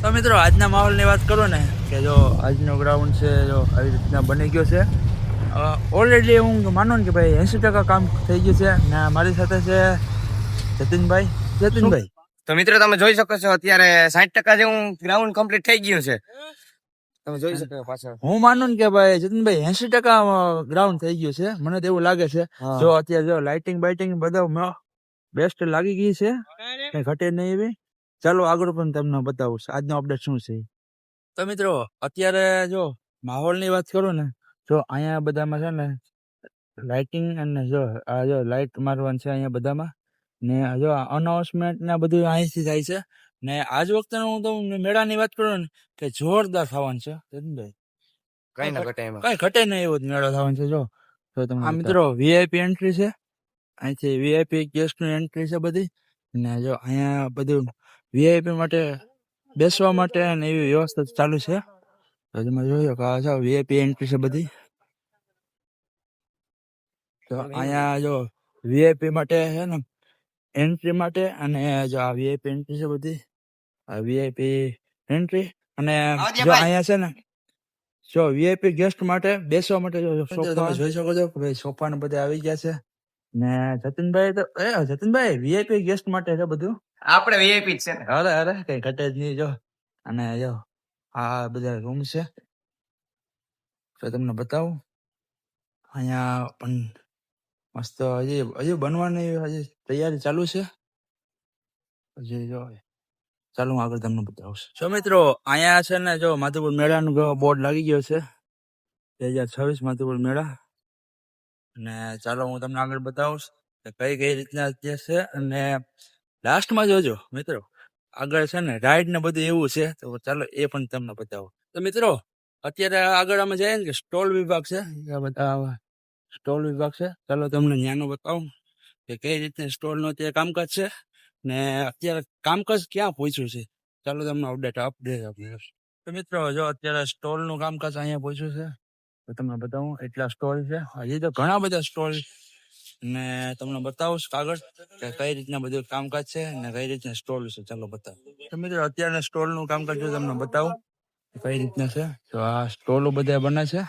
તો મિત્રો આજના માહોલની વાત કરું ને કે જો આજનો ગ્રાઉન્ડ છે જો આવી રીતના બની ગયો છે ઓલરેડી હું માનું ને કે ભાઈ 80% કામ થઈ ગયું છે ને મારી સાથે છે જતીનભાઈ. તો મિત્રો તમે જોઈ શકો છો અત્યારે 60% જેવું ગ્રાઉન્ડ કમ્પ્લીટ થઈ ગયું છે. તમે જોઈ શકો પાછળ. હું માનું ને કે ભાઈ જતીનભાઈ 80% ગ્રાઉન્ડ થઈ ગયું છે, મને તો એવું લાગે છે. જો અત્યારે જો લાઇટિંગ બાઇટિંગ બધા બેસ્ટ લાગી ગઈ છે, કઈ ઘટે નહીં એવી. ચાલો આગળ પણ તમને બતાવું આજનો અપડેટ શું છે. તો મિત્રો અત્યારે જો માહોલની વાત કરું ને જો અહીંયા બધામાં છે ને લાઇટિંગ અને જો આ જો લાઇટ મારવાનું છે અહીંયા બધામાં ને જો અનાઉન્સમેન્ટ ને બધું અહીંથી થાય છે ને આજ વખતે હું તો મેળાની વાત કરું ને કે જોરદાર થવાનું છે કઈ ના ઘટે એમાં. કઈ ઘટે નહીં એવો જ મેળો થવાનો છે. જો તમે આ મિત્રો વીઆઈપી એન્ટ્રી છે, અહીંથી વીઆઈપી ગેસ્ટની એન્ટ્રી છે બધી ને જો અહીંયા બધું વીઆઈપી માટે બેસવા માટે અને એવી વ્યવસ્થા ચાલુ છે. તમે જોયો કે આ વીઆઈપી એન્ટ્રી છે બધી. તો અહીંયા જો વીઆઈપી માટે છે ને એન્ટ્રી માટે અને જો આ વીઆઈપી એન્ટ્રી છે બધી, આ વીઆઈપી એન્ટ્રી અને જો અહીંયા છે ને જો વીઆઈપી ગેસ્ટ માટે બેસવા માટે સોફા જોઈ શકો છો કે ભાઈ સોફા ને બધા આવી ગયા છે ને જતીનભાઈ વીઆઈપી ગેસ્ટ માટે છે બધું. આપણે વીઆઈપી જ છે ને. અરે કઈ ઘટે જ નહીં. જો અને જો આ બધા રૂમ છે તો તમને બતાવું. અહીંયા પણ મસ્ત હજી બનવાની હજી તૈયારી ચાલુ છે. હજી જો ચાલો હું આગળ તમને બતાવશું. જો મિત્રો અહીંયા છે ને જો માધવપુર મેળાનું બોર્ડ લાગી ગયો છે 2026 માધવપુર મેળા. અને ચાલો હું તમને આગળ બતાવું કે કઈ રીતના અત્યારે છે. અને લાસ્ટમાં જોજો મિત્રો આગળ છે ને રાઈડ ને બધું એવું છે, તો ચાલો એ પણ તમને બતાવો. તો મિત્રો અત્યારે આગળ અમે જઈએ ને કે સ્ટોલ વિભાગ છે, બધા સ્ટોલ વિભાગ છે. ચાલો તમને ત્યાંનું બતાવું કે કઈ રીતે સ્ટોલ નું અત્યારે કામકાજ છે ને અત્યારે કામકાજ ક્યાં પહોંચ્યું છે. ચાલો તમને અપડેટ આપીએ. તો મિત્રો જો અત્યારે સ્ટોલ નું કામકાજ અહીંયા પહોંચ્યું છે તો તમને બતાવું. એટલા સ્ટોલ છે, હજી તો ઘણા બધા સ્ટોલ ને તમને બતાવું કાગળ કે કઈ રીતના બધું કામકાજ છે ને કઈ રીતના સ્ટોલ છે. ચાલો બતાવો. તો મિત્રો અત્યારે સ્ટોલ નું કામકાજ જો તમને બતાવું કઈ રીતના છે. તો આ સ્ટોલો બધા બને છે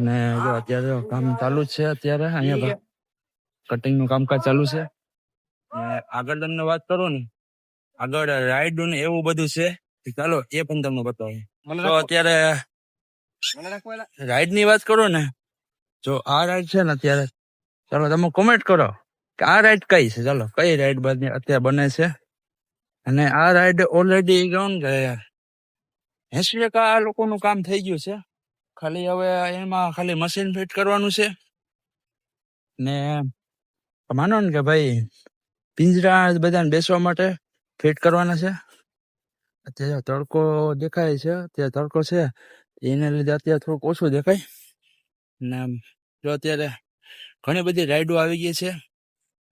ને જો અત્યારે કામ ચાલુ જ છે. અત્યારે અહીંયા કટિંગ નું કામકાજ ચાલુ છે. આગળ તમને વાત કરું ને આગળ રાઈડ ને એવું બધું છે, ચાલો એ પણ તમને બતાવું. તો અત્યારે રાઈડ ની વાત કરો ને જો આ રાઈડ છે ને અત્યારે ચાલો તમે કોમેન્ટ કરો કે આ રાઈડ કઈ છે. ચાલો કઈ રાઈડ અત્યારે બને છે. અને આ રાઈડ ઓલરેડી ગયું કે 80% આ લોકોનું કામ થઈ ગયું છે. ખાલી હવે એમાં ખાલી મશીન ફિટ કરવાનું છે ને માનો ને કે ભાઈ પિંજરા બધાને બેસવા માટે ફિટ કરવાના છે. અત્યારે તડકો દેખાય છે, અત્યારે તડકો છે એને લીધે અત્યારે થોડુંક ઓછું દેખાય ને જો અત્યારે ઘણી બધી રાઈડો આવી ગઈ છે,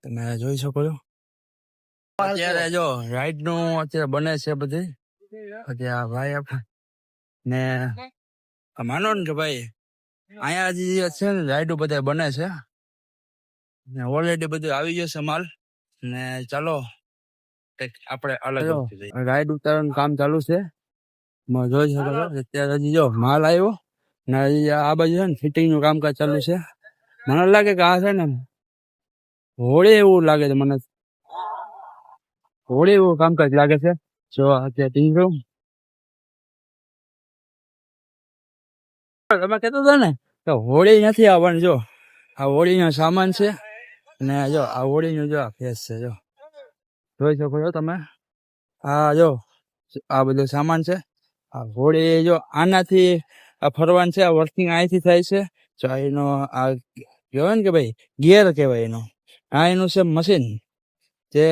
તમે જોઈ શકો છો. અત્યારે જો રાઈડ નું અત્યારે બને છે બધી. અત્યારે ભાઈ આપણે ને માનો ને કે ભાઈ અહીંયા જે છે ને રાઈડો બધા બને છે ને ઓલરેડી બધું આવી ગયો છે માલ ને ચાલો આપણે અલગ રાઈડ ઉતારવાનું કામ ચાલુ છે. જોઈ શકો છો અત્યારે હજી જો માલ આવ્યો ને હજી આ બાજુ છે ને ફિટિંગ નું કામકાજ ચાલુ છે. મને લાગે કે આ છે ને હોળી એવું લાગે છે, મને હોળી એવું કામકાજ લાગે છે. જો અત્યારે ટીંગરું તમે કહેતો હતો ને તો હોળી નથી આવવાની. જો આ હોળી નો સામાન છે ને જો આ હોળી નું જો ફેસ છે, જો જોઈ શકો છો તમે. આ જો આ બધું સામાન છે. આ હોળી જો આનાથી આ ફરવાનું છે, આ વર્કિંગ અહીંથી થાય છે. જો એનો આ કહેવાય ને કે ભાઈ ગિયર કહેવાય એનો. આ એનું છે મશીન જે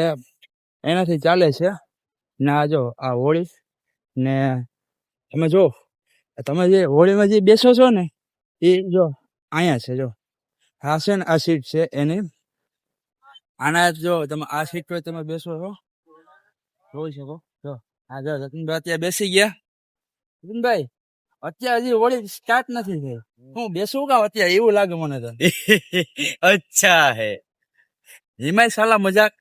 એનાથી ચાલે છે ને આ જો આ હોળી ને તમે જો તમે જે હોળીમાં જે બેસો છો ને એ જો અહીંયા છે. જો આ છે ને આ સીટ છે એની. આના જો તમે આ સીટ પર તમે બેસો છો જોઈ શકો. જો આ જો જતીનભાઈ અત્યારે બેસી ગયા. જતીનભાઈ અત્યારે હજી હોળી સ્ટાર્ટ નથી થઈ, હું બેસું કામ અત્યારે એવું લાગે મને તો. અચ્છા હે એમાં સાલા મજાક.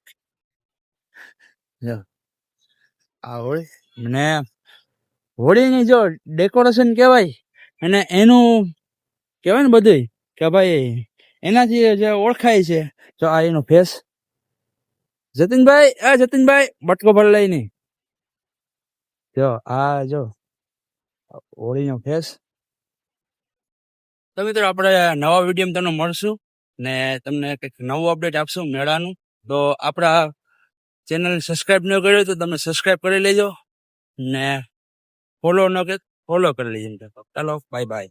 આ હોળી ને હોળીની જો ડેકોરેશન કહેવાય અને એનું કહેવાય ને બધું કે ભાઈ એનાથી જે ઓળખાય છે જો આ એનો ફેસ. જતીનભાઈ બટકો ભર લઈને જો આ જો હોળીનો ફેસ. તો મિત્રો આપણે નવા વિડીયો તમને મળશું ને તમને કંઈક નવું અપડેટ આપશું મેળાનું. તો આપણા ચેનલ સબસ્ક્રાઇબ ન કર્યો તો તમે સબસ્ક્રાઇબ કરી લેજો ને ફોલો ન કે ફોલો કરી લેજો. ચાલો બાય બાય.